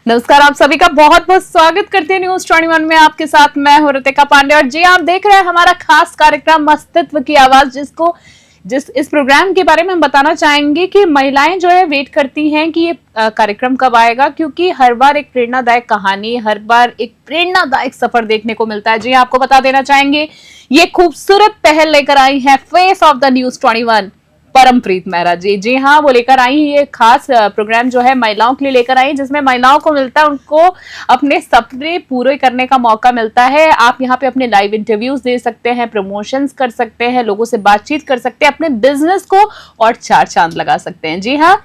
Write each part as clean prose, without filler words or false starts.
नमस्कार, आप सभी का बहुत बहुत स्वागत करते हैं न्यूज 21 में। आपके साथ मैं हूं ऋतिका पांडे और जी आप देख रहे हैं हमारा खास कार्यक्रम अस्तित्व की आवाज, इस प्रोग्राम के बारे में हम बताना चाहेंगे कि महिलाएं जो है वेट करती हैं कि ये कार्यक्रम कब आएगा, क्योंकि हर बार एक प्रेरणादायक कहानी, हर बार एक प्रेरणादायक सफर देखने को मिलता है। जी आपको बता देना चाहेंगे ये खूबसूरत पहल लेकर आई है face of the news 21 Parampreet Mehra ji हाँ, वो लेकर आई ये खास प्रोग्राम जो है महिलाओं के लिए लेकर आई, जिसमें महिलाओं को मिलता है, उनको अपने सपने पूरे करने का मौका मिलता है। आप यहाँ पे अपने लाइव इंटरव्यूज दे सकते हैं, प्रमोशंस कर सकते हैं, लोगों से बातचीत कर सकते हैं, अपने बिजनेस को और चार चांद लगा सकते हैं। जी हाँ,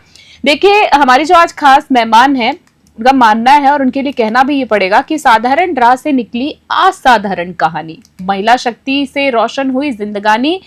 देखिए हमारी जो आज खास मेहमान है, उनका मानना है और उनके लिए कहना भी ये पड़ेगा कि साधारण राह से निकली असाधारण कहानी, महिला शक्ति से रोशन हुई जिंदगानी,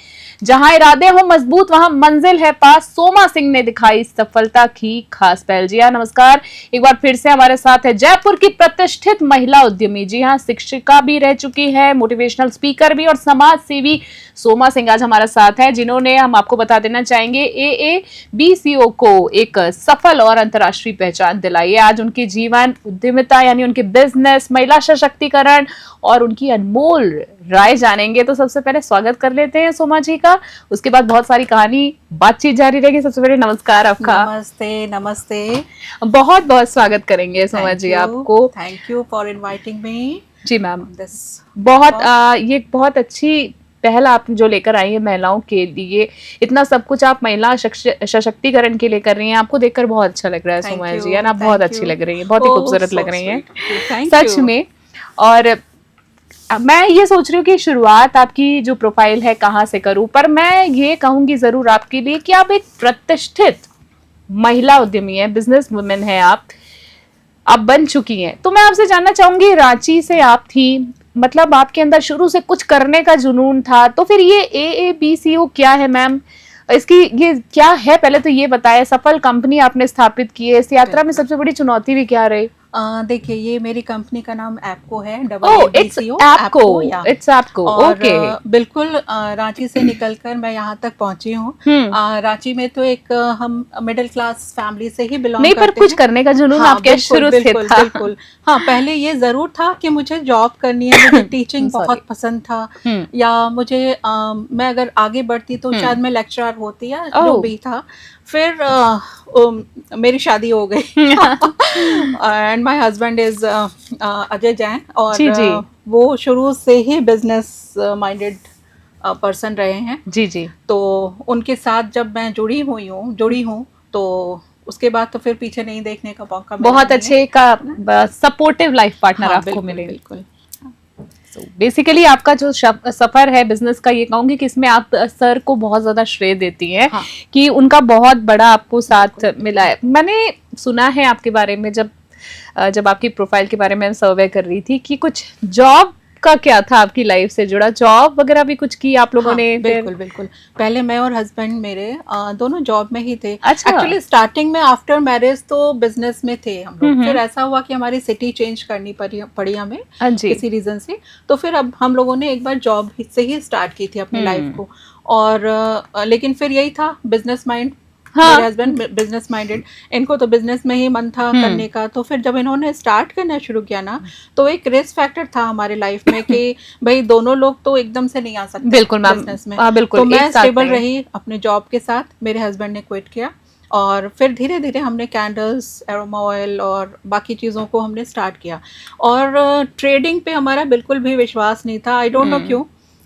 जहां इरादे हो मजबूत वहां मंजिल है पास। सोमा सिंह ने दिखाई सफलता की खास पहल। जी हाँ, नमस्कार, एक बार फिर से हमारे साथ है जयपुर की प्रतिष्ठित महिला उद्यमी, जी हाँ, शिक्षिका भी रह चुकी है, मोटिवेशनल स्पीकर भी और समाज सेवी सोमा सिंह आज हमारे साथ है, जिन्होंने, हम आपको बता देना चाहेंगे, AABCO को एक सफल और अंतर्राष्ट्रीय पहचान दिलाई है। आज उनके जीवन, उद्यमिता यानी उनके बिजनेस, महिला सशक्तिकरण और उनकी अनमोल राय जानेंगे। तो सबसे पहले स्वागत कर लेते हैं सोमा जी का, उसके बाद बहुत सारी कहानी बातचीत जारी रहेगी। सबसे पहले नमस्कार आपका। नमस्ते नमस्ते, बहुत बहुत स्वागत करेंगे सोमा जी आपको। Thank you for inviting me. जी मैम, ये बहुत अच्छी पहल आप जो लेकर आई है महिलाओं के लिए, इतना सब कुछ आप महिला सशक्तिकरण के लिए कर रही हैं, आपको देखकर बहुत अच्छा लग रहा है सोमा जी, है ना, बहुत अच्छी लग रही है, बहुत ही खूबसूरत लग रही है सच में। और मैं ये सोच रही हूँ कि शुरुआत आपकी जो प्रोफाइल है कहाँ से करूँ, पर मैं ये कहूंगी जरूर आपके लिए कि आप एक प्रतिष्ठित महिला उद्यमी है, बिजनेस वुमेन है, आप बन चुकी हैं। तो मैं आपसे जानना चाहूंगी, रांची से आप थी, मतलब आपके अंदर शुरू से कुछ करने का जुनून था, तो फिर ये AABCO क्या है मैम, इसकी ये क्या है, पहले तो ये बताएं। सफल कंपनी आपने स्थापित की है, इस यात्रा में सबसे बड़ी चुनौती भी क्या रही? देखिए, ये मेरी कंपनी का नाम एप्को है। It's EPCO, okay. बिल्कुल रांची से निकलकर मैं यहाँ तक पहुँची हूँ। रांची में तो एक हम मिडिल क्लास फैमिली से ही बिलोंग करते हैं। पर कुछ करने का जुनून आपके शुरू से था? बिल्कुल हाँ, पहले ये जरूर था कि मुझे जॉब करनी है, मुझे टीचिंग बहुत पसंद था, या मुझे मैं अगर आगे बढ़ती तो शायद मैं लेक्चरर होती या जो भी था। फिर मेरी शादी हो गई and my husband is Ajay Jain, और वो शुरू से ही बिजनेस माइंडेड पर्सन रहे हैं। जी तो उनके साथ जब मैं जुड़ी हूँ तो उसके बाद तो फिर पीछे नहीं देखने का मौका मिला। बहुत अच्छे का सपोर्टिव लाइफ पार्टनर आपको मिले। बिल्कुल। बेसिकली आपका जो सफर है बिजनेस का, ये कहूंगी कि इसमें आप सर को बहुत ज्यादा श्रेय देती हैं। हाँ। कि उनका बहुत बड़ा आपको साथ मिला है। मैंने सुना है आपके बारे में, जब आपकी प्रोफाइल के बारे में सर्वे कर रही थी, कि कुछ जॉब का क्या था आपकी लाइफ से जुड़ा, जॉब वगैरह भी कुछ की आप लोगों ने? बिल्कुल। पहले मैं और हस्बैंड मेरे दोनों जॉब में ही थे। अच्छा। एक्चुअली स्टार्टिंग में आफ्टर मैरिज तो बिजनेस में थे हम लोग। फिर ऐसा हुआ कि हमारी सिटी चेंज करनी पड़ी हमें किसी रीजन से, तो फिर अब हम लोगों ने एक बार जॉब से ही स्टार्ट की थी अपनी लाइफ को। और लेकिन फिर यही था, बिजनेस माइंड। हाँ। मेरे हस्बैंड बिजनेस माइंडेड, इनको तो बिजनेस में ही मन था करने का। तो फिर जब इन्होंने स्टार्ट करना शुरू किया ना, तो एक रिस्क फैक्टर था हमारे लाइफ में कि भाई दोनों लोग तो एकदम से नहीं आ सकते। बिल्कुल बिजनेस में। बिल्कुल। तो मैं स्टेबल रही अपने जॉब के साथ, मेरे हस्बैंड ने क्विट किया, और फिर धीरे धीरे हमने कैंडल्स, एरोमा ऑयल और बाकी चीज़ों को हमने स्टार्ट किया। और ट्रेडिंग पे हमारा बिल्कुल भी विश्वास नहीं था। आई डोंट नो क्यों,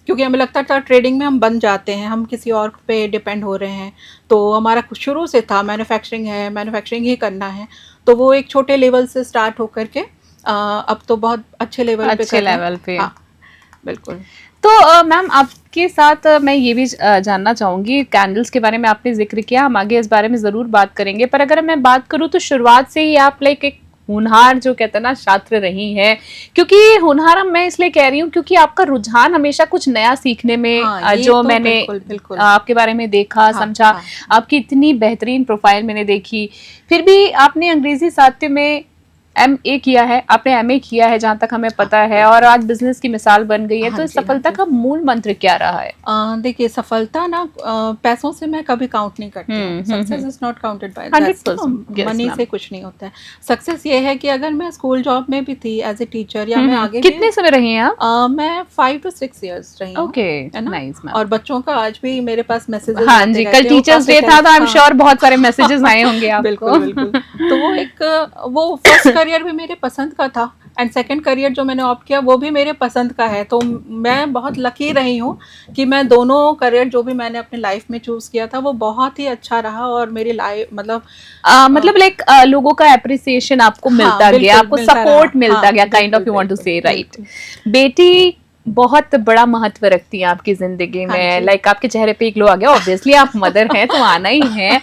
क्योंकि हमें लगता था ट्रेडिंग में हम बन जाते हैं, हम किसी और पे डिपेंड हो रहे हैं। तो हमारा शुरू से था मैन्युफैक्चरिंग ही करना है। तो वो एक छोटे लेवल से स्टार्ट होकर के अब तो बहुत अच्छे लेवल पे। हाँ, बिल्कुल। तो मैम आपके साथ मैं ये भी जानना चाहूंगी, कैंडल्स के बारे में आपने जिक्र किया, हम आगे इस बारे में जरूर बात करेंगे, पर अगर मैं बात करूँ तो शुरुआत से ही आप लाइक एक होनहार, जो कहते हैं ना, छात्र रही हैं। क्योंकि होनहार मैं इसलिए कह रही हूँ क्योंकि आपका रुझान हमेशा कुछ नया सीखने में, जो तो मैंने बिल्कुल आपके बारे में देखा, समझा। आपकी इतनी बेहतरीन प्रोफाइल मैंने देखी, फिर भी आपने अंग्रेजी साहित्य में MA किया है, आपने MA किया है जहाँ तक हमें पता है, और आज बिजनेस की मिसाल बन गई है। तो इस सफलता का मूल मंत्र क्या रहा है? देखिए, सफलता ना पैसों से मैं कभी काउंट नहीं करती। Success is not counted by 100%। Money से कुछ नहीं होता है। सक्सेस ये है कि अगर मैं स्कूल जॉब में भी थी एज ए टीचर, या मैं आगे कितने समय रही हैं आप? मैं 5 to 6 years रही हूँ। Okay, nice. और बच्चों का आज भी मेरे पास मैसेजेस हाँ जी, कल टीचर्स डे था तो आई एम श्योर बहुत सारे मैसेजेस आए होंगे आपको। बिल्कुल बिल्कुल। तो वो फर्स्ट करियर भी मेरे पसंद का था, एंड सेकंड करियर जो मैंने ऑप्ट किया वो भी मेरे पसंद का है। तो मैं बहुत लकी रही हूँ कि मैं दोनों करियर जो भी मैंने अपने लाइफ में चूज किया था वो बहुत ही अच्छा रहा, और मेरी लाइफ मतलब लाइक लोगों का एप्रिसिएशन आपको मिलता गया, आपको सपोर्ट मिलता गया, kind of, you want to say, right. बेटी बहुत बड़ा महत्व रखती है आपकी जिंदगी में। लाइक आपके चेहरे पे एक ग्लो आ गया, ऑब्वियसली आप मदर हैं तो आना ही है।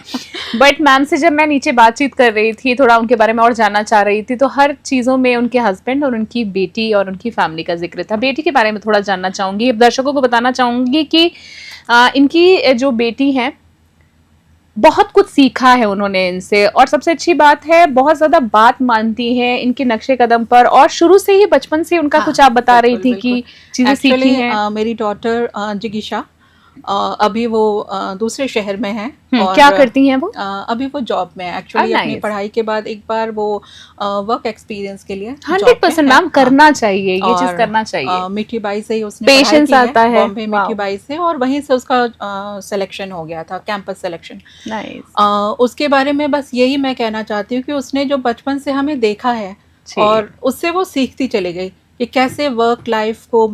बट मैम से जब मैं नीचे बातचीत कर रही थी, थोड़ा उनके बारे में और जानना चाह रही थी, तो हर चीजों में उनके हस्बैंड और उनकी बेटी और उनकी फैमिली का जिक्र था। बेटी के बारे में थोड़ा जानना चाहूंगी, दर्शकों को बताना चाहूंगी कि इनकी जो बेटी है बहुत कुछ सीखा है उन्होंने इनसे, और सबसे अच्छी बात है बहुत ज्यादा बात मानती है इनके नक्शे कदम पर, और शुरू से ही बचपन से उनका कुछ आप बता रही थी कि चीजें सीखी हैं। मेरी डॉटर जिगीशा अभी वो दूसरे शहर में है। और क्या करती हैं वो? अभी वो जॉब में है एक्चुअली। अपनी पढ़ाई के बाद एक बार वो वर्क एक्सपीरियंस के लिए 100% मैम करना चाहिए, ये चीज करना चाहिए। मीठी बाई से ही उसने पेशेंस आता है बॉम्बे मीठी बाई से, और वहीं से उसका सिलेक्शन हो गया था, कैंपस सिलेक्शन। उसके बारे में बस यही मैं कहना चाहती हूँ कि उसने जो बचपन से हमें देखा है और उससे वो सीखती चली गई कि कैसे वर्क लाइफ को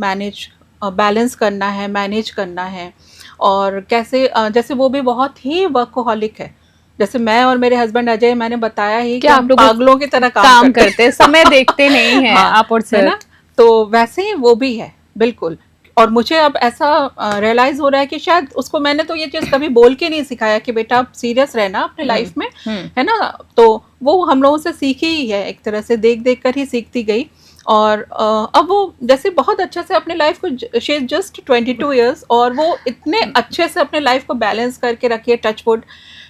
बैलेंस करना है, मैनेज करना है, और कैसे जैसे वो भी बहुत ही वर्कोहॉलिक है। जैसे मैं और मेरे हस्बैंड अजय, मैंने बताया ही कि हम पागलों की तरह काम करते हैं, समय देखते नहीं हैं आप और सर, तो वैसे ही वो भी है बिल्कुल। और मुझे अब ऐसा रियलाइज हो रहा है कि शायद उसको मैंने तो ये चीज कभी बोल के नहीं सिखाया कि बेटा आप सीरियस रहना अपने लाइफ में, है ना। तो वो हम लोगों से सीखी ही है, एक तरह से देख देख कर ही सीखती गई। और अब वो जैसे बहुत अच्छे से अपने लाइफ को, शी इज जस्ट 22 years, और वो इतने अच्छे से अपने लाइफ को बैलेंस करके रखी है, टचवुड,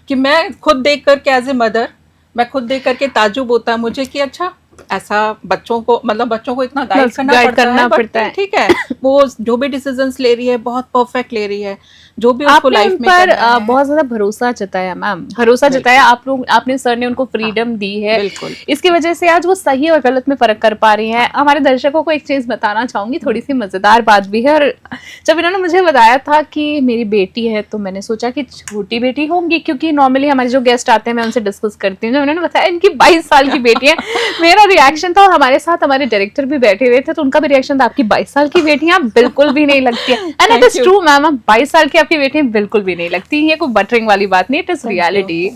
कि मैं खुद देख करके एज ए मदर, मैं खुद देख करके ताजुब होता है मुझे कि अच्छा ऐसा बच्चों को इतना गाइड करना पड़ता है। ठीक है, वो जो भी डिसीजंस ले रही है बहुत परफेक्ट ले रही है, जो भी उसको लाइफ में पर बहुत ज्यादा भरोसा जताया मैम, भरोसा जताया आप लोग, आपने सर ने उनको फ्रीडम दी है, इसकी वजह से आज वो सही और गलत में फर्क कर पा रही हैं। हमारे दर्शकों को एक चीज बताना चाहूंगी, थोड़ी सी मजेदार बात भी है। और जब इन्होंने मुझे बताया था कि मेरी बेटी है, तो मैंने सोचा कि छोटी बेटी होंगी, क्योंकि नॉर्मली हमारे जो गेस्ट आते हैं मैं उनसे डिस्कस करती हूँ। जब उन्होंने बताया इनकी 22 साल की बेटी है, मेरा रिएक्शन था, हमारे साथ हमारे डायरेक्टर भी बैठे हुए थे, तो उनका भी रिएक्शन था, आपकी 22 साल की बेटी आप बिल्कुल भी नहीं लगती है। And it is true ma'am, 22 साल की आपकी बेटी बिल्कुल भी नहीं लगती, ये कोई बटरिंग वाली बात नहीं, it is reality.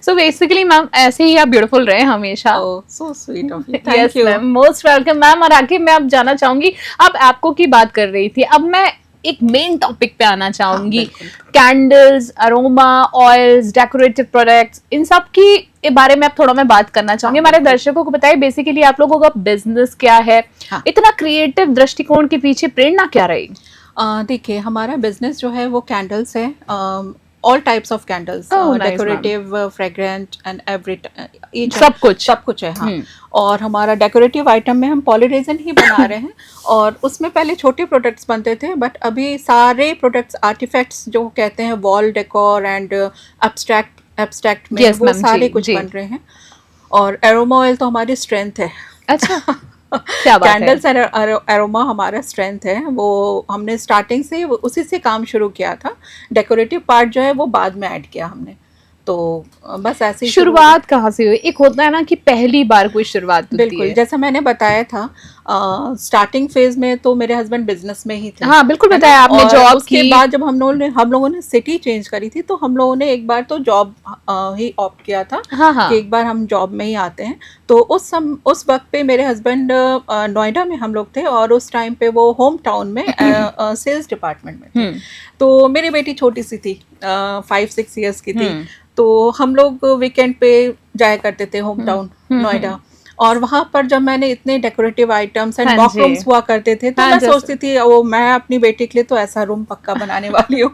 So basically ma'am ऐसे ही आप ब्यूटीफुल रहे हमेशा। So sweet of you, thank you, most welcome ma'am. और आगे मैं अब जाना चाहूंगी, आप आपको की बात कर रही थी, अब मैं एक मेन टॉपिक पे आना चाहूंगी। Candles, aroma oils, decorative products, इन सब की बारे में अब थोड़ा मैं बात करना चाहूंगी। हमारे दर्शकों को बताइए बेसिकली आप लोगों का बिजनेस क्या है, इतना क्रिएटिव दृष्टिकोण के पीछे प्रेरणा क्या रही? देखिए, हमारा बिजनेस जो है वो कैंडल्स है, all types of candles, decorative, fragrant and every, सब कुछ है। हाँ, और हमारा डेकोरेटिव आइटम में हम पॉलीरेजन ही बना रहे हैं, और उसमें पहले छोटे प्रोडक्ट्स बनते थे, बट अभी सारे प्रोडक्ट्स, आर्टिफैक्ट्स जो कहते हैं, वॉल डेकोर एंड एब्स्ट्रैक्ट में वो सारे कुछ बन रहे हैं। और एरोमा ऑयल तो हमारी स्ट्रेंथ है। अच्छा, क्या बात है। कैंडल्स एंड एरोमा हमारा स्ट्रेंथ है, वो हमने स्टार्टिंग से उसी से काम शुरू किया था। डेकोरेटिव पार्ट जो है वो बाद में ऐड किया हमने। तो बस ऐसे शुरुआत कहाँ से हुई? एक होता है ना कि पहली बार कोई शुरुआत होती है। बिल्कुल, जैसा मैंने बताया था, स्टार्टिंग फेज में तो मेरे हस्बैंड बिजनेस में ही थे। हाँ बिल्कुल बताया आपने। जॉब उसके बाद जब हम लोगों ने सिटी चेंज करी थी, तो हम लोगों ने एक बार तो जॉब ही ऑप्ट किया था। हाँ। कि एक बार हम जॉब में ही आते हैं। तो उस वक्त पे मेरे हस्बैंड नोएडा में हम लोग थे, और उस टाइम पे वो होम टाउन में सेल्स डिपार्टमेंट में थे। तो मेरी बेटी छोटी सी थी, 5-6 years की थी। तो हम लोग वीकेंड पे जाया करते थे होम टाउन नोएडा, और वहां पर जब मैंने इतने decorative items and walk rooms हुआ करते थे, तो मैं सोचती थी वो मैं अपनी बेटी के लिए तो ऐसा रूम पक्का बनाने वाली हूँ,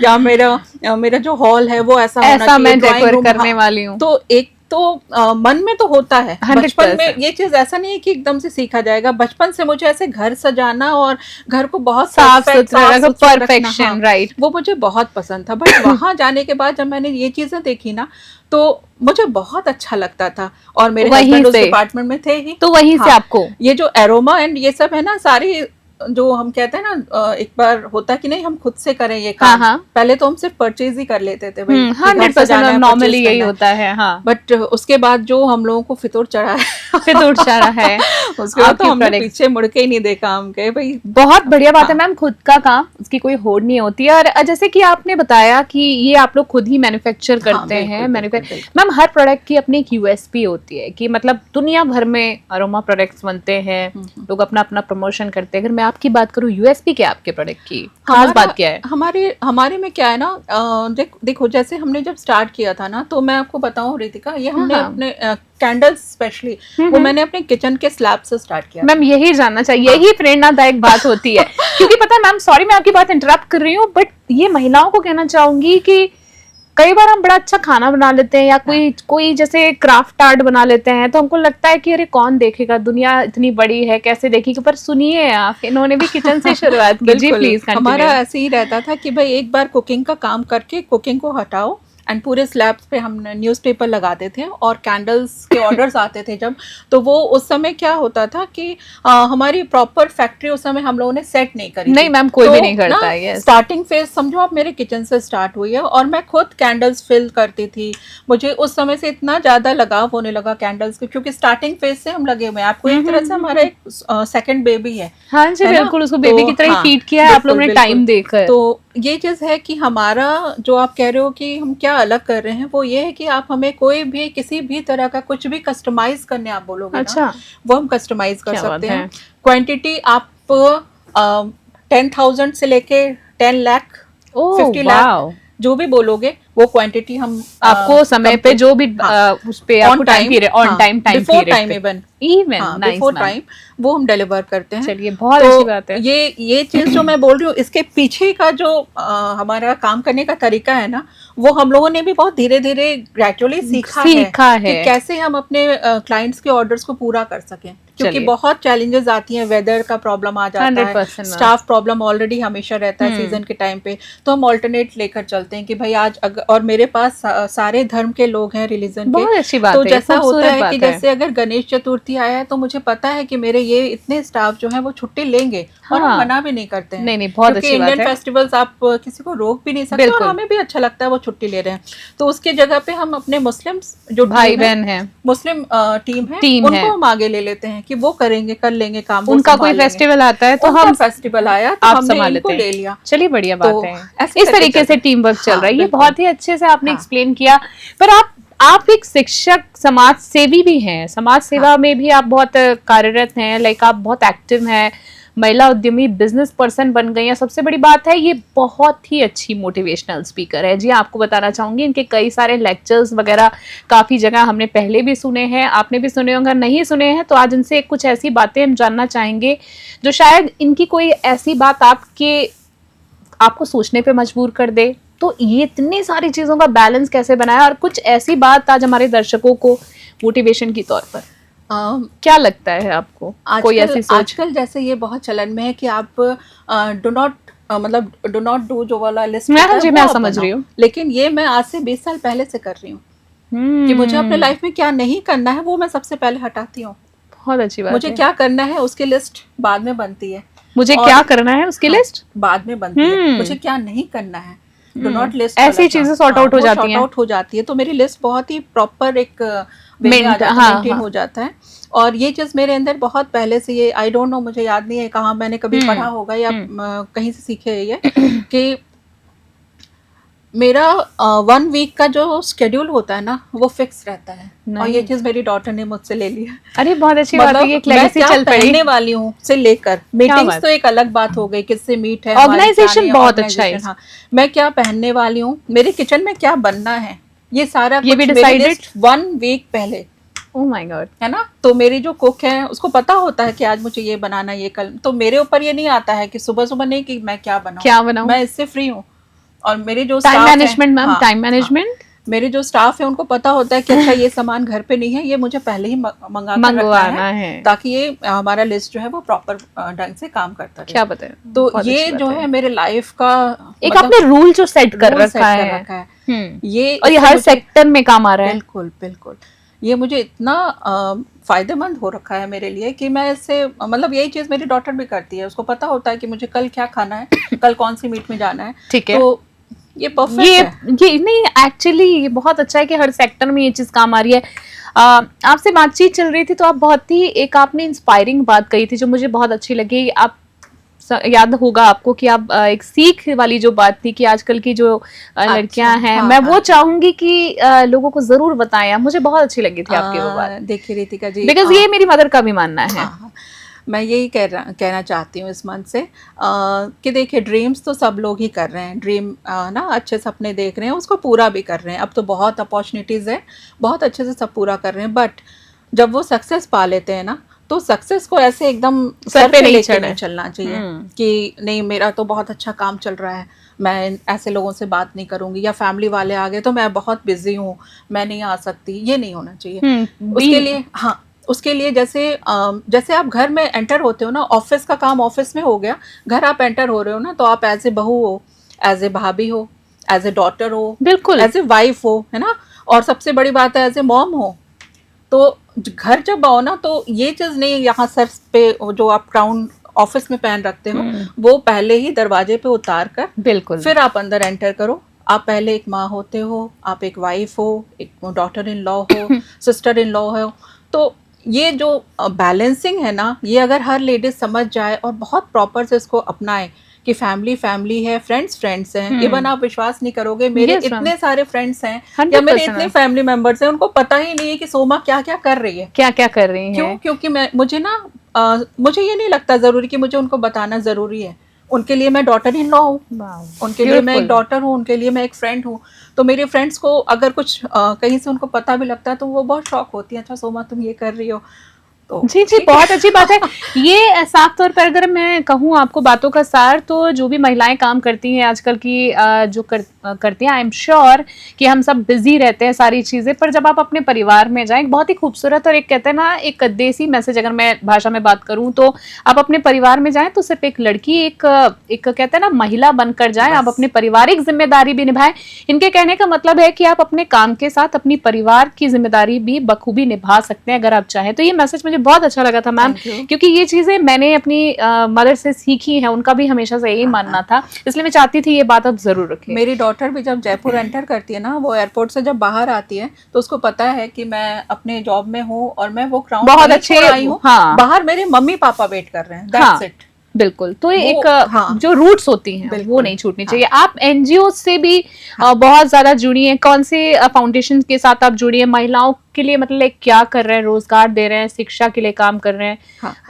या मेरा जो हॉल है वो ऐसा होना चाहिए, मैं डेकोर करने वाली हूँ। तो एक तो मन में तो होता है, बचपन में ये चीज ऐसा नहीं है कि एकदम से सीखा जाएगा। बचपन से मुझे ऐसे घर सजाना और घर को बहुत साफ सुथरा, परफेक्शन, राइट, वो मुझे बहुत पसंद था। बट वहां जाने के बाद जब मैंने ये चीजें देखी ना तो मुझे बहुत अच्छा लगता था। और मेरे हस्बैंड उस डिपार्टमेंट में थे ही, तो वहीं से आपको ये जो एरोमा एंड ये सब है ना, सारी जो हम कहते हैं ना, एक बार होता कि नहीं हम खुद से करें ये काम। पहले तो हम सिर्फ परचेज ही कर लेते थे, 100% नॉर्मली यही होता है। बट उसके बाद जो हम लोगों को फितूर चढ़ा है उसके बाद तो हमने पीछे मुड़ के ही नहीं देखा। हम कहे भाई बहुत बढ़िया बात है मैम, खुद का काम, उसकी कोई होड़ नहीं होती। और जैसे कि आपने बताया कि ये आप लोग खुद ही मैन्युफैक्चर करते हैं। मैम हर प्रोडक्ट की अपनी एक यूएसपी होती है कि मतलब दुनिया भर में अरोमा प्रोडक्ट्स बनते हैं, लोग अपना अपना प्रमोशन करते हैं। अगर मैं आपकी बात करूं, यूएसपी क्या है आपके प्रोडक्ट की, खास बात क्या है? हमारे में क्या है ना, देखो जैसे हमने जब स्टार्ट किया था ना, तो मैं आपको बताऊं रितिका, ये हमने अपने कैंडल्स स्पेशली वो मैंने अपने किचन के स्लैब से स्टार्ट किया। मैम यही जानना चाहिए, यही प्रेरणादायक बात होती है। क्योंकि पता है मैम, सॉरी मैं आपकी बात इंटरप्ट कर रही हूँ, बट ये महिलाओं को कहना चाहूंगी कि कई बार हम बड़ा अच्छा खाना बना लेते हैं या कोई जैसे क्राफ्ट आर्ट बना लेते हैं, तो हमको लगता है कि अरे कौन देखेगा, दुनिया इतनी बड़ी है, कैसे देखेगी। पर सुनिए आप, इन्होंने भी किचन से शुरुआत की। जी प्लीज। हमारा ऐसे ही रहता था कि भाई एक बार कुकिंग का काम करके कुकिंग को हटाओ, एंड पूरे स्लैब्स पे हम न्यूज़पेपर लगाते थे और कैंडल्स के ऑर्डर्स आते थे जब, तो वो उस समय क्या होता था कि हमारी प्रॉपर फैक्ट्री उस समय हम लोगों ने सेट नहीं करी। नहीं मैम, कोई भी नहीं करता है। स्टार्टिंग फेज समझो आप मेरे किचन से स्टार्ट हुई है, और मैं खुद कैंडल्स फिल करती थी। मुझे उस समय से इतना ज्यादा लगाव होने लगा कैंडल्स के, क्योंकि स्टार्टिंग फेज से हम लगे हुए हैं। आपको एक तरह से हमारा एक सेकंड बेबी है। हाँ जी बिल्कुल, उसको बेबी की तरह फीड किया है आप लोगों ने टाइम देकर। तो ये चीज है कि हमारा जो आप कह रहे हो कि हम क्या अलग कर रहे हैं, वो ये है कि आप हमें कोई भी किसी भी तरह का कुछ भी कस्टमाइज करने आप बोलोगे ना, वो हम कस्टमाइज कर सकते हैं। क्वांटिटी आप 10,000 से लेके 10 लाख 50 लाख जो भी बोलोगे वो क्वांटिटी हम आपको समय पे जो भी उस पे आपको time period, on time before time even before time वो हम डिलीवर करते हैं। चलिए बहुत अच्छी बात है। ये चीज जो मैं बोल रही हूँ, इसके पीछे का जो हमारा काम करने का तरीका है ना, वो हम लोगों ने भी बहुत धीरे धीरे ग्रेजुअली सीखा है कि कैसे हम अपने क्लाइंट्स के ऑर्डर्स को पूरा कर सकें। क्योंकि बहुत चैलेंजेस आती हैं, वेदर का प्रॉब्लम आ जाता है, स्टाफ प्रॉब्लम ऑलरेडी हमेशा रहता है सीजन के टाइम पे, तो हम ऑल्टरनेट लेकर चलते हैं कि भाई आज और मेरे पास सारे धर्म के लोग हैं, रिलीजन के। अच्छी बात तो जैसा होता है कि जैसे अगर गणेश चतुर्थी आया है तो मुझे पता है कि मेरे ये इतने स्टाफ जो है वो छुट्टी लेंगे, और हम मना भी नहीं करते हैं। नहीं बहुत अच्छी बात है। इंडियन फेस्टिवल्स आप किसी को रोक भी नहीं सकते, और हमें भी अच्छा लगता है वो छुट्टी ले रहे हैं। तो उसके जगह पे हम अपने मुस्लिम जो भाई बहन है, मुस्लिम टीम है, उनको हम आगे ले लेते हैं कि वो करेंगे, कर लेंगे काम। उनका कोई फेस्टिवल आता है तो हम फेस्टिवल आया तो हमने इनको ले लिया। चलिए बढ़िया बात है, इस तरीके से टीम वर्क चल रहा है। ये बहुत ही अच्छे से आपने एक्सप्लेन किया। पर आप एक शिक्षक, समाज सेवी भी हैं, समाज सेवा में भी आप बहुत कार्यरत हैं, लाइक आप बहुत एक्टिव हैं, महिला उद्यमी, बिजनेस पर्सन बन गई हैं। सबसे बड़ी बात है ये बहुत ही अच्छी मोटिवेशनल स्पीकर है। जी आपको बताना चाहूंगी, इनके कई सारे लेक्चर्स वगैरह काफी जगह हमने पहले भी सुने हैं, आपने भी सुने होंगे, नहीं सुने हैं तो आज इनसे कुछ ऐसी बातें हम जानना चाहेंगे जो शायद इनकी कोई ऐसी बात आपको सोचने पे मजबूर कर दे। तो ये इतनी सारी चीजों का बैलेंस कैसे बनाया, और कुछ ऐसी बात आज हमारे दर्शकों को मोटिवेशन की तौर पर क्या लगता है आपको? कोई ऐसी सोच? आजकल जैसे ये बहुत चलन में है कि आप डू नॉट डू जो वाला लिस्ट मैं समझ रही हूँ, लेकिन ये मैं आज से 20 साल पहले से कर रही हूँ कि मुझे अपने लाइफ में क्या नहीं करना है वो मैं सबसे पहले हटाती हूँ। बहुत अच्छी बात। मुझे क्या करना है उसकी लिस्ट बाद में बनती है, मुझे क्या करना है उसकी लिस्ट बाद में बनती है, मुझे क्या नहीं करना है डू नॉट लिस्ट, ऐसी चीजें सॉर्ट आउट हो जाती है। तो मेरी लिस्ट बहुत ही प्रॉपर एक मेंटेन हो जाता है। और ये चीज मेरे अंदर बहुत पहले से, ये आई डोंट नो, मुझे याद नहीं है कहाँ मैंने कभी पढ़ा होगा या कहीं से सीखे है ये कि मेरा 1 वीक का जो शेड्यूल होता है ना वो फिक्स रहता है, और ये चीज मेरी डॉटर ने मुझसे ले लिया। अरे बहुत अच्छी बात है, ये एक लेगेसी चल पड़ी। पहनने वाली हूँ से लेकर मीटिंग्स तो एक अलग बात हो गई, किससे मीट है, ऑर्गेनाइजेशन बहुत अच्छा है। हाँ, मैं क्या पहनने वाली हूँ, मेरे किचन में क्या बनना है, ये सारा ये भी डिसाइडेड 1 वीक पहले। ओह माय गॉड, है ना। तो मेरी जो कुक है उसको पता होता है कि आज मुझे ये बनाना, ये कल, तो मेरे ऊपर ये नहीं आता है कि सुबह सुबह नहीं कि मैं क्या बनाऊं, मैं इससे फ्री हूँ। और मेरे जो time management ma'am, time management मेरे जो स्टाफ है उनको पता होता है कि अच्छा ये सामान घर पे नहीं है, ये मुझे पहले ही मंगवाना है ताकि ये हमारा लिस्ट जो है वो प्रॉपर ढंग से काम करता है। क्या बताएं, तो ये जो है मेरे लाइफ का एक आपने रूल जो सेट कर रखा है ये, और ये हर सेक्टर में काम आ रहा है। बिल्कुल बिल्कुल, ये मुझे इतना फायदेमंद हो रखा है मेरे लिए कि मैं इससे मतलब यही चीज मेरी डॉटर भी करती है, उसको पता होता है कि मुझे कल क्या खाना है, कल कौन सी मीट में जाना है। ठीक है, तो ये परफेक्ट है। ये नहीं, एक्चुअली ये बहुत अच्छा है कि हर सेक्टर में ये चीज काम आ रही है। आपसे बातचीत चल रही थी तो आप बहुत ही एक आपने इंस्पायरिंग बात कही थी जो मुझे बहुत अच्छी लगी। आप याद होगा आपको कि आप एक सीख वाली जो बात थी कि आजकल की जो लड़कियां हैं, मैं वो चाहूंगी कि लोगों को जरूर बताएं। मुझे बहुत अच्छी लगी थी आपकी वो बात। देखिए रितिका जी, बिकॉज ये मेरी मदर का भी मानना है। मैं यही कहना चाहती हूँ इस मंच से कि देखिए ड्रीम्स तो सब लोग ही कर रहे हैं, ड्रीम ना अच्छे सपने देख रहे हैं, उसको पूरा भी कर रहे हैं। अब तो बहुत अपॉर्चुनिटीज़ है, बहुत अच्छे से सब पूरा कर रहे हैं। बट जब वो सक्सेस पा लेते हैं ना, तो सक्सेस को ऐसे एकदम सर पे नहीं चलना चाहिए कि नहीं मेरा तो बहुत अच्छा काम चल रहा है, मैं ऐसे लोगों से बात नहीं करूंगी, या फैमिली वाले आ गए तो मैं बहुत बिजी हूँ, मैं नहीं आ सकती। ये नहीं होना चाहिए। उसके लिए उसके लिए जैसे आप घर में एंटर होते हो ना, ऑफिस का काम ऑफिस में हो गया, घर आप एंटर हो रहे हो ना, तो आप एज ए बहू हो, एज ए भाभी हो, एज ए डॉटर हो, बिल्कुल एज ए वाइफ हो, है ना। और सबसे बड़ी बात है एज ए मॉम हो। तो घर जब आओ ना, तो ये चीज नहीं यहाँ सर पे जो आप क्राउन ऑफिस में पहन रखते हो वो पहले ही दरवाजे पे उतार कर बिल्कुल फिर आप अंदर एंटर करो। आप पहले एक माँ होते हो, आप एक वाइफ हो, एक डॉटर इन लॉ हो, सिस्टर इन लॉ हो। तो ये जो बैलेंसिंग है ना, ये अगर हर लेडीज समझ जाए और बहुत प्रॉपर से इसको अपनाए कि फैमिली फैमिली है, फ्रेंड्स फ्रेंड्स हैं। इवन आप विश्वास नहीं करोगे, मेरे इतने सारे फ्रेंड्स हैं या मेरे इतने फैमिली मेंबर्स हैं, उनको पता ही नहीं है कि सोमा क्या क्या कर रही है, क्या क्या कर रही है। क्यों? क्योंकि मुझे ये नहीं लगता जरूरी कि मुझे उनको बताना जरूरी है। उनके लिए मैं डॉटर इन लॉ हूँ, उनके लिए मैं एक डॉटर हूँ, उनके लिए मैं एक फ्रेंड हूँ। तो मेरे फ्रेंड्स को अगर कुछ कहीं से उनको पता भी लगता है तो वो बहुत शॉक होती है, अच्छा सोमा तुम ये कर रही हो। तो जी जी, बहुत अच्छी बात है। ये साफ तौर पर अगर मैं कहूँ आपको बातों का सार, तो जो भी महिलाएं काम करती हैं आजकल की जो करती हैं, आई एम श्योर कि हम सब बिजी रहते हैं सारी चीजें, पर जब आप अपने परिवार में जाएं, बहुत ही खूबसूरत और एक कहते हैं ना एक देसी मैसेज अगर मैं भाषा में बात करूं, तो आप अपने परिवार में जाएं तो सिर्फ एक लड़की एक कहते हैं ना महिला बनकर जाएं, आप अपनी पारिवारिक जिम्मेदारी भी निभाएं। इनके कहने का मतलब है कि आप अपने काम के साथ अपनी परिवार की जिम्मेदारी भी बखूबी निभा सकते हैं अगर आप चाहें। तो ये मैसेज मुझे बहुत अच्छा लगा था मैम, क्योंकि ये चीजें मैंने अपनी मदर से सीखी हैं, उनका भी हमेशा से यही मानना था, इसलिए मैं चाहती थी ये बात आप जरूर रखें। मेरी डॉटर भी जब जयपुर एंटर करती है ना, वो एयरपोर्ट से जब बाहर आती है तो उसको पता है कि मैं अपने जॉब में हूँ और मैं वो क्राउन बहुत अच्छे आई हूँ। हाँ। बाहर मेरे मम्मी पापा वेट कर रहे हैं, दैट्स इट। बिल्कुल, तो एक जो रूट्स होती हैं वो नहीं छूटनी चाहिए। आप एनजीओ से भी बहुत ज्यादा जुड़ी हैं, कौन से फाउंडेशन के साथ आप जुड़ी हैं? महिलाओं के लिए मतलब क्या कर रहे हैं, रोजगार दे रहे हैं, शिक्षा के लिए काम कर रहे हैं,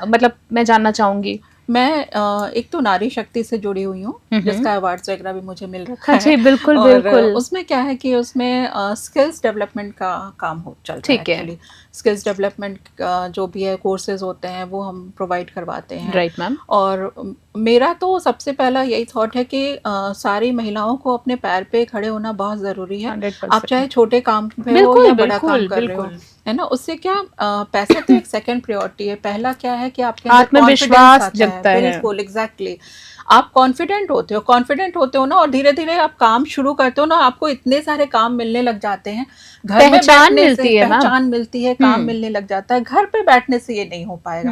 मतलब मैं जानना चाहूंगी। मैं एक तो नारी शक्ति से जुड़ी हुई हूँ, जिसका अवार्ड्स वगैरह भी मुझे मिल रखा है। बिल्कुल और बिल्कुल। उसमें क्या है कि उसमें स्किल्स डेवलपमेंट का काम चलता है। ठीक है, स्किल्स डेवलपमेंट जो भी है कोर्सेज होते हैं वो हम प्रोवाइड करवाते हैं। Right ma'am. और मेरा तो सबसे पहला यही थॉट है कि सारी महिलाओं को अपने पैर पे खड़े होना बहुत जरूरी है। आप चाहे छोटे काम पे हो या बड़ा काम कर रहे हो, है ना। उससे क्या पैसे तो एक सेकंड प्रायोरिटी है, पहला क्या है कि आपके आत्मविश्वास जगता है। बिल्कुल एग्जैक्टली, आप कॉन्फिडेंट होते हो ना, और धीरे धीरे आप काम शुरू करते हो ना, आपको इतने सारे काम मिलने लग जाते हैं। घर में बैठने से पहचान मिलती है, काम मिलने लग जाता है। घर पे बैठने से ये नहीं हो पाएगा,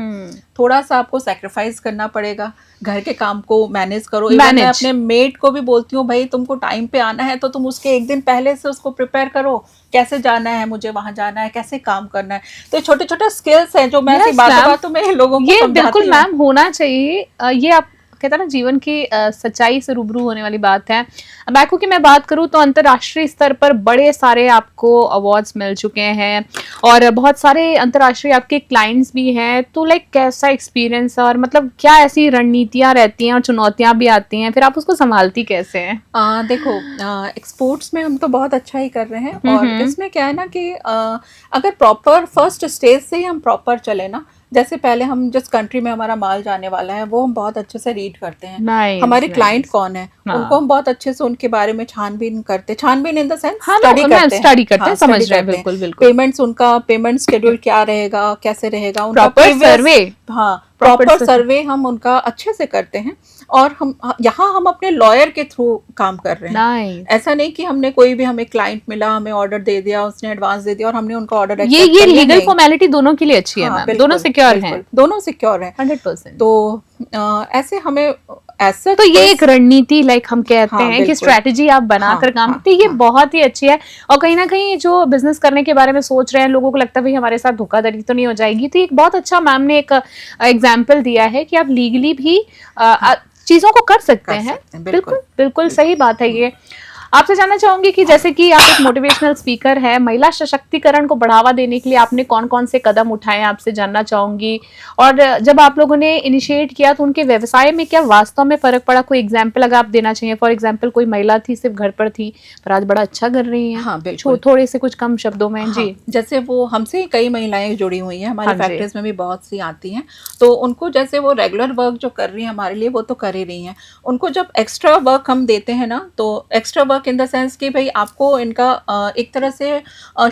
थोड़ा सा आपको सैक्रिफाइस करना पड़ेगा। घर के काम को मैनेज करो। मैं अपने मेड को भी बोलती हूँ, भाई तुमको टाइम पे आना है तो तुम उसके एक दिन पहले से उसको प्रिपेयर करो, कैसे जाना है, मुझे वहां जाना है, कैसे काम करना है। तो छोटे छोटे स्किल्स हैं जो मैं बातों में लोगों को समझाती हूँ। बिल्कुल मैम, होना चाहिए ये। आप कहता ना जीवन की सच्चाई से रूबरू होने वाली बात है। बैकू की मैं बात करूं तो अंतर्राष्ट्रीय स्तर पर बड़े सारे आपको अवार्ड्स मिल चुके हैं और बहुत सारे अंतर्राष्ट्रीय आपके क्लाइंट्स भी हैं। तो कैसा एक्सपीरियंस और मतलब क्या ऐसी रणनीतियां रहती हैं और चुनौतियां भी आती हैं, फिर आप उसको संभालती कैसे हैं? देखो, एक्सपोर्ट्स में हम तो बहुत अच्छा ही कर रहे हैं। और इसमें क्या है ना कि अगर प्रॉपर फर्स्ट स्टेज से ही हम प्रॉपर चले ना, जैसे पहले हम जिस कंट्री में हमारा माल जाने वाला है वो हम बहुत अच्छे से रीड करते हैं, हमारे क्लाइंट कौन है उनको हम बहुत अच्छे से उनके बारे में छानबीन करते हैं, छानबीन इन द सेंस स्टडी करते हैं, समझ रहे हैं, बिल्कुल पेमेंट्स, उनका पेमेंट शेड्यूल क्या रहेगा, कैसे रहेगा, उनका सर्वे, हाँ प्रॉपर सर्वे हम उनका अच्छे से करते हैं। और हम यहाँ हम अपने लॉयर के थ्रू काम कर रहे हैं। ऐसा नहीं कि हमने कोई भी, हमें क्लाइंट मिला, हमें ऑर्डर दे दिया, उसने एडवांस दे दिया और हमने उनका ऑर्डर ये लीगल फॉर्मेलिटी दोनों के लिए अच्छी है मैम, दोनों सिक्योर हैं, दोनों सिक्योर हैं 100%। तो ऐसे हमें ऐसा, तो ये एक रणनीति लाइक हम कहते हैं कि स्ट्रेटेजी आप बनाकर काम करते हैं, ये बहुत ही अच्छी है। और कहीं ना कहीं जो बिजनेस करने के बारे में सोच रहे हैं लोगों को लगता है भाई हमारे साथ धोखाधड़ी तो नहीं हो जाएगी, तो एक बहुत अच्छा मैम ने एक एग्जाम्पल दिया है कि आप लीगली भी चीजों को कर सकते हैं। बिल्कुल बिल्कुल सही बात है ये। आपसे जानना चाहूंगी कि जैसे कि आप एक मोटिवेशनल स्पीकर है, महिला सशक्तिकरण को बढ़ावा देने के लिए आपने कौन कौन से कदम उठाए, आपसे जानना चाहूंगी। और जब आप लोगों ने इनिशिएट किया तो उनके व्यवसाय में क्या वास्तव में फर्क पड़ा? कोई एग्जांपल अगर आप देना चाहिए। फॉर एग्जांपल कोई महिला थी, सिर्फ घर पर थी, पर आज बड़ा अच्छा कर रही है। हाँ, बिल्कुल। थोड़े से कुछ कम शब्दों में। हाँ, जी। जैसे वो हमसे कई महिलाएं जुड़ी हुई हैं, हमारी फैक्ट्रीज में भी बहुत सी आती हैं, तो उनको जैसे वो रेगुलर वर्क जो कर रही है हमारे लिए वो तो कर ही रही हैं, उनको जब एक्स्ट्रा वर्क हम देते हैं ना, तो extra work in the sense कि भाई आपको इनका एक तरह से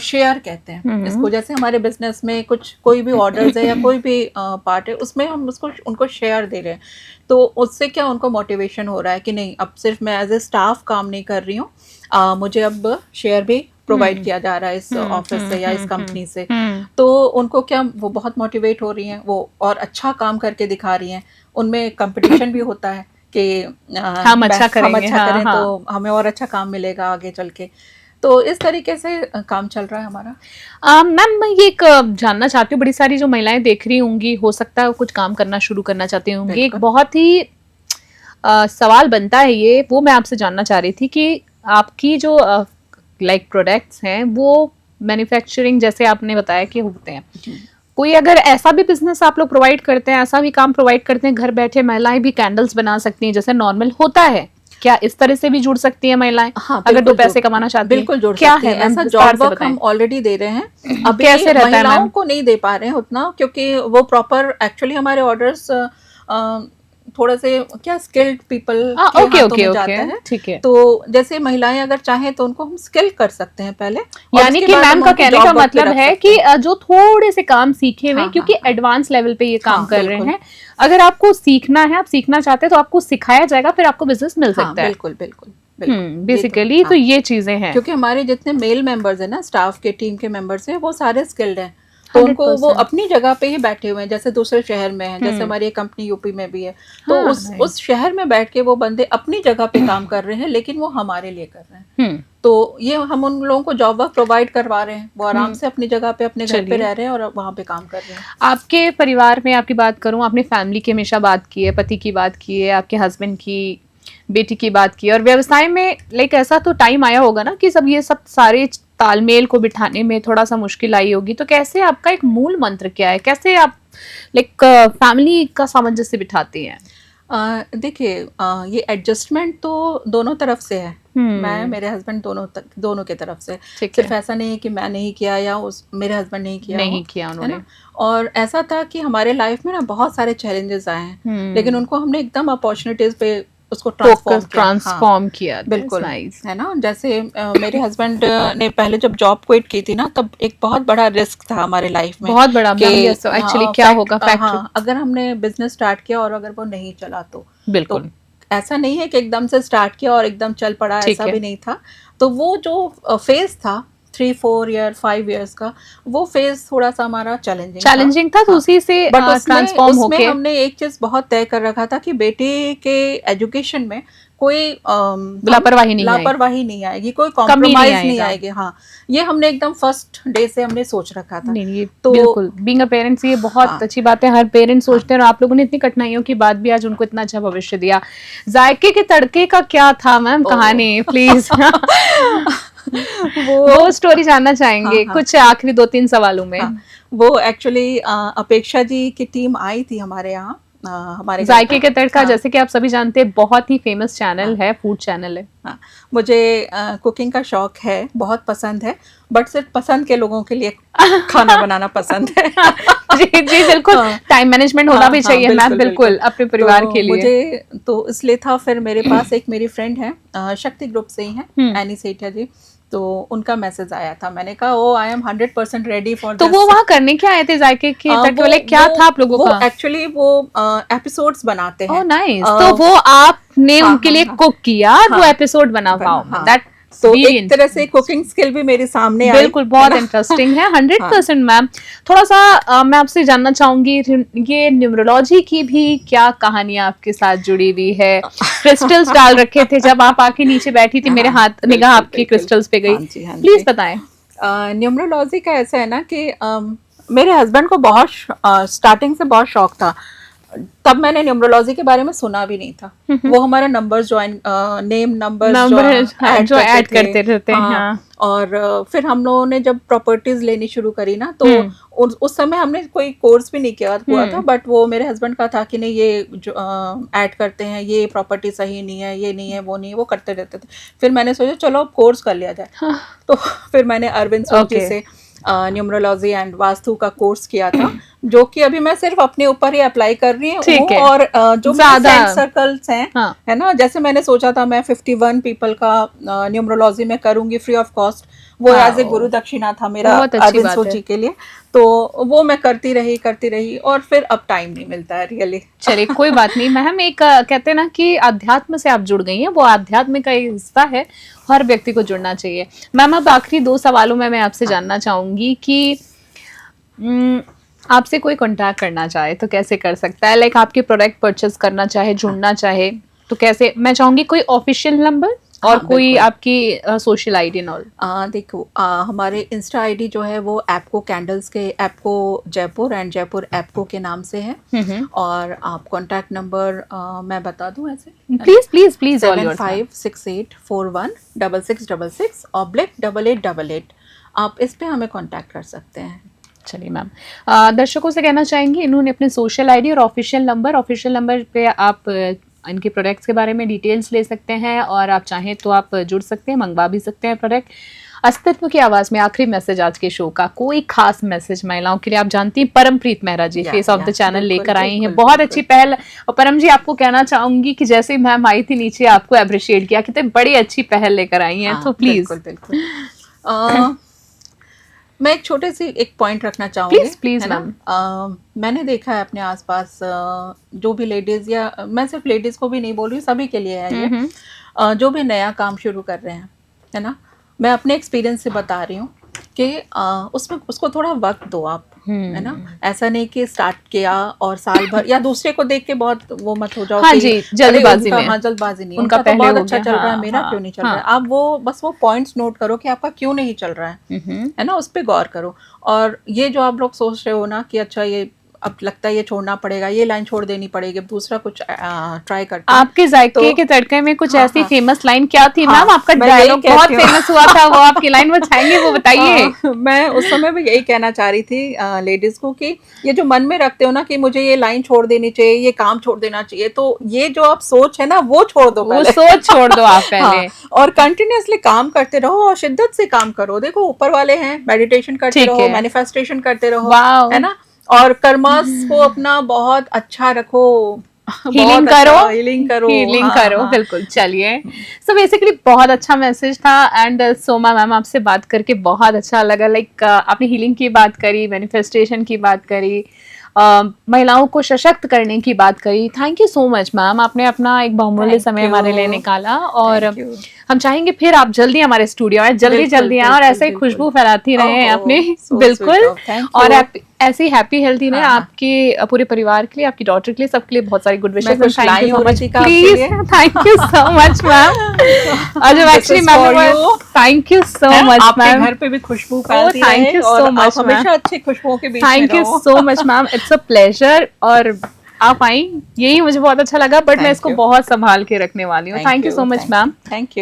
शेयर कहते हैं इसको, जैसे हमारे बिजनेस में कुछ कोई भी ऑर्डर्स है या कोई भी पार्ट है उसमें हम उसको उनको शेयर दे रहे हैं, तो उससे क्या उनको मोटिवेशन हो रहा है कि नहीं, अब सिर्फ मैं एज ए स्टाफ काम नहीं कर रही हूँ, मुझे अब शेयर भी प्रोवाइड किया जा रहा है इस ऑफिस से या इस कंपनी से, तो उनको क्या वो बहुत मोटिवेट हो रही हैं, वो और अच्छा काम करके दिखा रही हैं। उनमें कंपटीशन भी होता है कि हम अच्छा करें, हाँ, तो हमें और अच्छा काम मिलेगा आगे चल के। तो इस तरीके से काम चल रहा है हमारा। मैम मैं ये एक जानना चाहती हूँ, बड़ी सारी जो महिलाएं देख रही होंगी, हो सकता है कुछ काम करना शुरू करना चाहती होंगी, एक बहुत ही सवाल बनता है ये, वो मैं आपसे जानना चाह रही थी कि आपकी जो लाइक प्रोडक्ट्स हैं वो मैन्युफैक्चरिंग जैसे आपने बताया कि होते हैं, कोई अगर ऐसा भी बिजनेस आप लोग प्रोवाइड करते हैं, ऐसा भी काम प्रोवाइड करते हैं, घर बैठे महिलाएं भी कैंडल्स बना सकती हैं जैसे नॉर्मल होता है, क्या इस तरह से भी जुड़ सकती है महिलाएं? हाँ, अगर दो पैसे कमाना चाहती हैं? बिल्कुल जुड़ सकती हैं। ऐसा जॉब वर्क हम ऑलरेडी दे रहे हैं, अभी कैसे रहता है? महिलाओं को नहीं दे पा रहे हैं उतना, क्योंकि वो प्रॉपर एक्चुअली हमारे ऑर्डर्स थोड़ा से क्या स्किल्ड पीपल के हाथों में जाता है, ठीक है। तो जैसे महिलाएं अगर चाहें तो उनको हम स्किल कर सकते हैं पहले, यानी कि मैम का कहने का मतलब है कि जो थोड़े से काम सीखे हुए, क्योंकि एडवांस लेवल पे ये काम कर रहे हैं, अगर आपको सीखना है, आप सीखना चाहते हैं तो आपको सिखाया जाएगा, फिर आपको बिजनेस मिल सकता है। बिल्कुल बिल्कुल बेसिकली तो ये चीजें हैं, क्योंकि हमारे जितने मेल मेंबर्स हैं ना, स्टाफ के टीम के मेंबर्स हैं, वो सारे स्किल्ड हैं, तो उनको वो अपनी जगह पे ही बैठे हुए हैं, जैसे दूसरे शहर में है, जैसे हमारी कंपनी यूपी में भी है, तो उस शहर में बैठ के वो बंदे अपनी जगह पे काम कर रहे हैं, लेकिन वो हमारे लिए कर रहे हैं। तो ये हम उन लोगों को जॉब वर्क प्रोवाइड करवा रहे हैं, वो आराम से अपनी जगह पे अपने घर पे रह रहे हैं और वहाँ पे काम कर रहे हैं। आपके परिवार में आपकी बात करूँ, आपने फैमिली की हमेशा बात की है, पति की बात की है, आपके हस्बैंड की, बेटी की बात की, और व्यवसाय में लाइक ऐसा तो टाइम आया होगा ना कि सब ये सब सारे तालमेल को बिठाने में थोड़ा सा मुश्किल आई होगी, तो कैसे आपका एक मूल मंत्र क्या है, कैसे आप लाइक फैमिली का सामंजस्य बिठाती हैं? देखिए ये एडजस्टमेंट तो दोनों तरफ से है, मैं मेरे हस्बैंड दोनों के तरफ से, सिर्फ ऐसा नहीं है कि मैं नहीं किया या मेरे हस्बैंड नहीं किया उन्होंने। और ऐसा था कि हमारे लाइफ में ना बहुत सारे चैलेंजेस आए हैं, लेकिन उनको हमने एकदम अपॉर्चुनिटीज पे उसको ट्रांसफॉर्म किया। बिल्कुल है ना। जैसे मेरे हस्बैंड ने पहले जब जॉब क्विट की थी ना, तब एक बहुत बड़ा रिस्क था हमारे लाइफ में, बहुत बड़ा एक्चुअली क्या होगा फैक्ट्री, अगर हमने बिजनेस स्टार्ट किया और अगर वो नहीं चला तो बिल्कुल ऐसा नहीं है कि एकदम से स्टार्ट किया और एकदम चल पड़ा, ऐसा भी नहीं था। तो वो जो फेज था 3-4 ईयर 5 इयर्स का, वो फेज थोड़ा सा हमारा चैलेंजिंग था, तो उसी से ट्रांसफॉर्म होके हमने एक चीज बहुत तय कर रखा था कि बेटे के एजुकेशन में कोई लापरवाही नहीं आएगी, कोई कॉम्प्रोमाइज नहीं आएगी। हाँ, ये हमने एकदम फर्स्ट डे से हमने सोच रखा था। नहीं, तो बिल्कुल बीइंग अ पेरेंट्स ये बहुत अच्छी बात है, हर पेरेंट्स सोचते हैं, और आप लोगों ने इतनी कठिनाइयों के बाद भी आज उनको इतना अच्छा भविष्य दिया। जायके के तड़के का क्या था मैम कहानी, प्लीज वो स्टोरी जानना चाहेंगे। कुछ आखिरी 2-3 सवालों में। वो एक्चुअली अपेक्षा जी की टीम आई थी हमारे यहाँ, हमारे जायके के तड़का, जैसे कि आप सभी जानते हैं बहुत ही फेमस चैनल है, फूड चैनल है। हाँ, मुझे कुकिंग का शौक है, बहुत पसंद है, बट सिर्फ पसंद के लोगों के लिए खाना बनाना पसंद है। जी जी बिल्कुल, टाइम मैनेजमेंट होना भी चाहिए मैम, बिल्कुल अपने परिवार के लिए। मुझे तो इसलिए था, फिर मेरे पास एक मेरी फ्रेंड है, शक्ति ग्रुप से ही है, एनी सेठिया जी, तो उनका मैसेज आया था, मैंने कहा ओ आई एम 100% रेडी फॉर। तो वो वहाँ करने क्या आए थे जायके के तट वाले, क्या था आप लोगों का? एक्चुअली वो एपिसोड्स बनाते हैं। ओह नाइस, तो वो आपने उनके लिए कुक किया, वो एपिसोड बना पाओ, दैट तो एक तरह से कुकिंग स्किल भी मेरे सामने आई। बिल्कुल, बहुत इंटरेस्टिंग है। 100% मैम। थोड़ा सा मैं आपसे जानना चाहूंगी, ये न्यूमरोलॉजी की भी क्या कहानियां आपके साथ जुड़ी हुई है? क्रिस्टल्स डाल रखे थे जब आप आके नीचे बैठी थी, मेरे हाथ निगाह आपकी क्रिस्टल्स पे गई, प्लीज बताएं। न्यूमरोलॉजी का ऐसा है ना कि मेरे हस्बैंड को बहुत स्टार्टिंग से बहुत शौक था, तब मैंने न्यूमरोलॉजी के बारे में सुना भी नहीं था। वो हमारा नंबर ज्वाइन, नेम नंबर जो ऐड करते रहते हैं। हाँ। और फिर हम लोगों ने जब प्रॉपर्टीज लेनी शुरू करी ना, तो उस समय हमने कोई कोर्स भी नहीं किया हुआ था, बट वो मेरे हस्बैंड का था कि नहीं ये जो ऐड करते हैं, ये प्रॉपर्टी सही नहीं है, ये नहीं है, वो नहीं है, वो करते रहते थे। फिर मैंने सोचा चलो अब कोर्स कर लिया जाए। हाँ। तो फिर मैंने अरविंद सोची से न्यूमरोलॉजी एंड वास्तु का कोर्स किया था, जो कि अभी मैं सिर्फ अपने ऊपर ही अप्लाई कर रही हूँ। और जो फ्रेंड सर्कल्स हैं, हाँ। है ना, जैसे मैंने सोचा था मैं 51 पीपल का न्यूमरोलॉजी में करूंगी फ्री ऑफ कॉस्ट, वो एज ए गुरु दक्षिणा था मेरा अरविंद सोची के लिए, तो वो मैं करती रही और फिर अब टाइम नहीं मिलता है रियली। चलिए कोई बात नहीं मैम, एक कहते हैं ना कि अध्यात्म से आप जुड़ गई हैं, वो अध्यात्म का एक हिस्सा है, हर व्यक्ति को जुड़ना चाहिए। मैम अब आखिरी 2 सवालों में मैं आपसे जानना चाहूंगी कि आपसे कोई कांटेक्ट करना चाहे तो कैसे कर सकता है? लाइक आपके प्रोडक्ट परचेस करना चाहे, जुड़ना चाहे तो कैसे? मैं चाहूंगी कोई ऑफिशियल नंबर और कोई आपकी सोशल आईडी नॉल। देखो हमारे इंस्टा आईडी जो है वो एप्को कैंडल्स के एप्को जयपुर एंड जयपुर एप्को के नाम से है। और आप कांटेक्ट नंबर मैं बता दूं ऐसे, प्लीज 7568416666/8888। आप इस पे हमें कांटेक्ट कर सकते हैं। चलिए मैम, दर्शकों से कहना चाहेंगे, इन्होंने अपने सोशल आईडी और ऑफिशियल नंबर पे आप इनके प्रोडक्ट्स के बारे में डिटेल्स ले सकते हैं, और आप चाहें तो आप जुड़ सकते हैं, मंगवा भी सकते हैं प्रोडक्ट। अस्तित्व की आवाज में आखिरी मैसेज आज के शो का, कोई खास मैसेज महिलाओं के लिए? आप जानती हैं परमप्रीत मेहरा जी फेस ऑफ द चैनल लेकर आई हैं, बहुत अच्छी पहल। और परम जी आपको कहना चाहूंगी कि जैसे ही मैम आई थी नीचे, आपको अप्रिशिएट किया, कितने बड़ी अच्छी पहल लेकर आई हैं, तो प्लीज। मैं एक छोटे सी एक पॉइंट रखना चाहूंगी, प्लीज मैम। मैंने देखा है अपने आसपास जो भी लेडीज, या मैं सिर्फ लेडीज को भी नहीं बोल रही हूँ, सभी के लिए है ये, जो भी नया काम शुरू कर रहे हैं, है ना, मैं अपने एक्सपीरियंस से बता रही हूँ कि उसमें उसको थोड़ा वक्त दो आप, है ना, ऐसा नहीं कि स्टार्ट किया और साल भर या दूसरे को देख के बहुत वो मत हो जाओ। हाँ जी, जल्दबाजी में। हाँ, जल्दबाजी नहीं, उनका तो बहुत अच्छा चल रहा है, मेरा क्यों नहीं चल रहा है? आप वो बस वो पॉइंट्स नोट करो कि आपका क्यों नहीं चल रहा है ना, उस पर गौर करो। और ये जो आप लोग सोच रहे हो ना कि अच्छा ये अब लगता है ये छोड़ना पड़ेगा, ये लाइन छोड़ देनी पड़ेगी, अब दूसरा कुछ ट्राई करते हैं। आपके जायके के तड़के में कुछ ऐसी फेमस लाइन क्या थी मैम? आपका डायलॉग बहुत फेमस हुआ था, वो आपकी लाइन बताएंगे, वो बताइए। मैं उस समय भी यही कहना चाह रही थी लेडीज को कि ये जो मन में रखते हो ना कि मुझे ये लाइन छोड़ देनी चाहिए, ये काम छोड़ देना चाहिए, तो ये जो आप सोच है ना वो छोड़ दो, वो सोच छोड़ दो आप पहले। और कंटिन्यूअसली काम करते रहो और शिद्दत से काम करो। देखो ऊपर वाले हैं, मेडिटेशन करते रहो, मैनिफेस्टेशन करते रहो, है ना, और कर्मस को अपना बहुत अच्छा रखो, हीलिंग करो। बिल्कुल। चलिए, सो बेसिकली बहुत अच्छा मैसेज था, एंड सोमा मैम आपसे बात करके बहुत अच्छा लगा। लाइक आपने हीलिंग की बात करी, मैनिफेस्टेशन की बात करी, महिलाओं को सशक्त करने की बात करी। Thank you so much ma'am, आपने अपना एक बहुमूल्य समय हमारे लिए निकाला, और हम चाहेंगे फिर आप जल्दी हमारे स्टूडियो आए, जल्दी आए और ऐसे ही खुशबू फैलाती रहे अपने। बिल्कुल, और ऐसी हैप्पी हेल्थी रहे आपके पूरे परिवार के लिए, आपकी डॉटर के लिए, सबके लिए बहुत सारी good wishes. Thank you so much, please, thank you so much ma'am. और जो actually ma'am, thank you so much ma'am, घर पे भी खुशबू फैलती रहे, थैंक यू सो मच, हमेशा अच्छी खुशबुओं के बीच में thank you so much ma'am, it's a pleasure. और आप आई, यही मुझे बहुत अच्छा लगा, बट मैं इसको बहुत संभाल के रखने वाली हूँ। Thank you so much ma'am, thank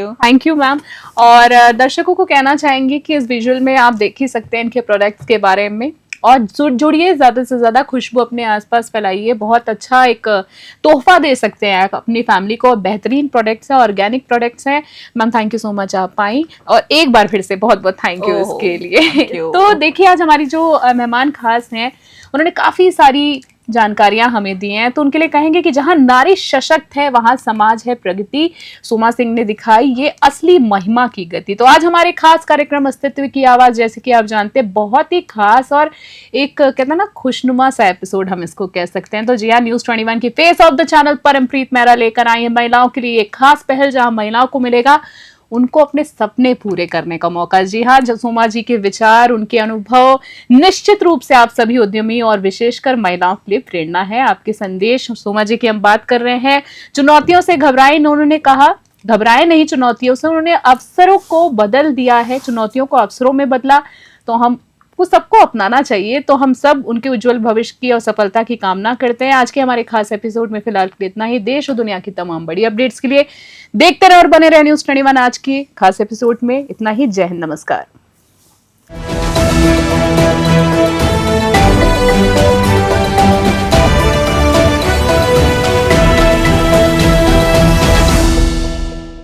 you ma'am. और दर्शकों को कहना चाहेंगे कि इस विजुअल में आप देख ही सकते हैं इनके प्रोडक्ट्स के बारे में, और जुड़िए, ज्यादा से ज्यादा खुशबू अपने आसपास फैलाइए। बहुत अच्छा एक तोहफा दे सकते हैं आप अपनी फैमिली को। बेहतरीन प्रोडक्ट्स है, ऑर्गेनिक प्रोडक्ट्स हैं। Ma'am thank you so much आप आई, और एक बार फिर से बहुत बहुत थैंक यू इसके लिए। तो देखिए आज हमारी जो मेहमान खास हैं उन्होंने काफी सारी जानकारियां हमें दी हैं, तो उनके लिए कहेंगे कि जहां नारी सशक्त है वहां समाज है प्रगति। सोमा सिंह ने दिखाई ये असली महिमा की गति। तो आज हमारे खास कार्यक्रम अस्तित्व की आवाज, जैसे कि आप जानते हैं, बहुत ही खास और एक कहते हैं ना खुशनुमा सा एपिसोड हम इसको कह सकते हैं। तो जी हाँ, न्यूज़ 21 की face of the channel Parampreet Mehra लेकर आई है महिलाओं के लिए एक खास पहल, जहां महिलाओं को मिलेगा उनको अपने सपने पूरे करने का मौका। जी हाँ, सोमा जी के विचार, उनके अनुभव निश्चित रूप से आप सभी उद्यमी और विशेषकर महिलाओं के लिए प्रेरणा है। आपके संदेश सोमा जी की हम बात कर रहे हैं। चुनौतियों से घबराए, उन्होंने कहा घबराए नहीं चुनौतियों से, उन्होंने अवसरों को बदल दिया है, चुनौतियों को अवसरों में बदला। तो हम को सबको अपनाना चाहिए। तो हम सब उनके उज्जवल भविष्य की और सफलता की कामना करते हैं। आज के हमारे खास एपिसोड में फिलहाल इतना ही। देश और दुनिया की तमाम बड़ी अपडेट्स के लिए देखते रहे और बने रहे न्यूज़ 21 आज की खास एपिसोड में। इतना ही। जय हिंद, नमस्कार।